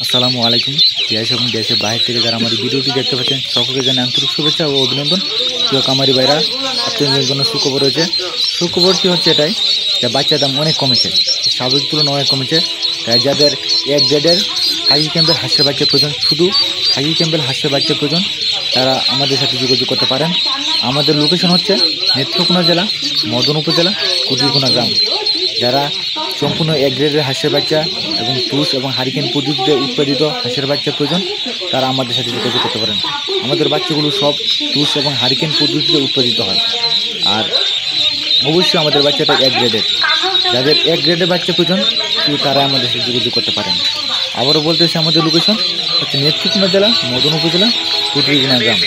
আসসালামু আলাইকুম। দেশ এবং দেশের বাইরে থেকে যারা আমার ভিডিওটি দেখতে পাচ্ছেন সকলকে জানাই আন্তরিক শুভেচ্ছা ও অভিনন্দন। প্রিয় কামারি ভাইরা, আপনাদের জন্য সুখবর রয়েছে। সুখবরটি হচ্ছে এটাই যে বাচ্চার দাম অনেক কমেছে, স্বাভাবিক তুলনায় অনেক কমেছে। তাই যাদের এক গ্রেডের হাই ক্যাম্পের হাঁসের বাচ্চা প্রয়োজন, শুধু হাই ক্যাম্পের হাঁসের বাচ্চা প্রয়োজন, তারা আমাদের সাথে যোগাযোগ করতে পারেন। আমাদের লোকেশন হচ্ছে নেত্রকোনা জেলা, মদন উপজেলা, কুটিরকোনা গ্রাম। যারা সম্পূর্ণ এক গ্রেডের হাঁসের বাচ্চা এবং তুষ এবং হারিকেন পদ্ধতিতে উৎপাদিত হাঁসের বাচ্চা প্রয়োজন, তারা আমাদের সাথে যোগাযোগ করতে পারেন। আমাদের বাচ্চাগুলো সব তুষ এবং হারিকেন পদ্ধতিতে উৎপাদিত হয়। আর অবশ্যই আমাদের বাচ্চাটা এক গ্রেডের। যাদের এক গ্রেডের বাচ্চা প্রয়োজন শুধু তারা আমাদের সাথে যোগাযোগ করতে পারেন। আবারও বলতেছি, আমাদের লোকেশন হচ্ছে নেত্রকোনা জেলা, মদন উপজেলা, কুটিরকোনা গ্রাম।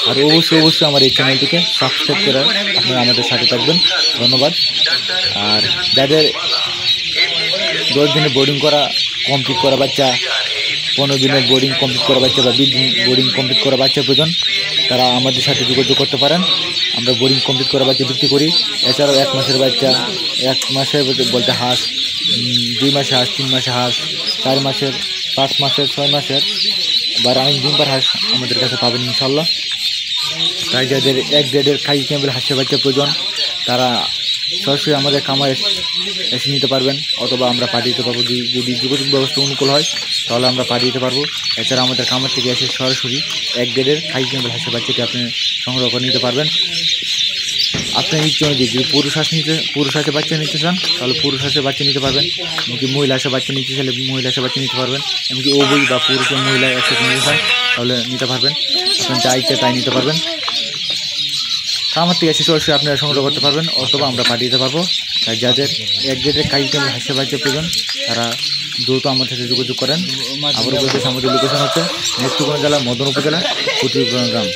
আর অবশ্যই আমার এই চ্যানেলটিকে সাবস্ক্রাইব করে আপনারা আমাদের সাথে থাকবেন। ধন্যবাদ। আর যাদের 10 দিনে বোর্ডিং করা কমপ্লিট করা বাচ্চা, 15 দিনের বোর্ডিং কমপ্লিট করা বাচ্চা বা 20 দিন বোর্ডিং কমপ্লিট করা বাচ্চা প্রয়োজন, তারা আমাদের সাথে যোগাযোগ করতে পারেন। আমরা বোর্ডিং কমপ্লিট করা বাচ্চা বিক্রি করি। এছাড়াও 1 মাসের বাচ্চা, 1 মাসের বলতে হাঁস, 2 মাসে হাঁস, 3 মাসে হাঁস, 4 মাসের, 5 মাসের, 6 মাসের বা রানিং ডিম্বার হাঁস আমাদের কাছে পাবেন ইনশাল্লাহ। তাই যাদের এক গ্রেডের খাই ক্যাম্পের হাঁসের বাচ্চা প্রয়োজন, তারা সরাসরি আমাদের খামারে এসে নিতে পারবেন, অথবা আমরা পাঠিয়ে দিতে পারবো। যদি যোগাযোগ ব্যবস্থা অনুকূল হয় তাহলে আমরা পাঠিয়ে দিতে পারবো। এছাড়া আমাদের খামার থেকে এসে সরাসরি এক গ্রেডের খাই ক্যাম্পের হাঁসের বাচ্চাটি আপনি সংগ্রহ করে নিতে পারবেন। আপনার ইচ্ছে অনুযায়ী যদি পুরুষ হাঁসের বাচ্চা নিতে চান তাহলে পুরুষ হাঁসের বাচ্চা নিতে পারবেন। এমনকি মহিলা হাঁসের বাচ্চা নিতে চাইলে মহিলা হাঁসের বাচ্চা নিতে পারবেন। এমনকি উভয় বা পুরুষ ও মহিলা একসাথে নিতে চান তাহলে নিতে পারবেন। আপনার যা ইচ্ছে তাই নিতে পারবেন। খামার থেকে এসে সরাসরি আপনারা সংগ্রহ করতে পারবেন, অথবা আমরা পাঠিয়ে দিতে পারবো। তাই যাদের এক গ্রেডের খাই ক্যাম্পের হাঁসের বাচ্চা প্রয়োজন, তারা দ্রুত আমাদের সাথে যোগাযোগ করেন। আবারও বলতেছি, আমাদের লোকেশন হচ্ছে নেত্রকোনা জেলা, মদন উপজেলা, কুটিরকোনা গ্রাম।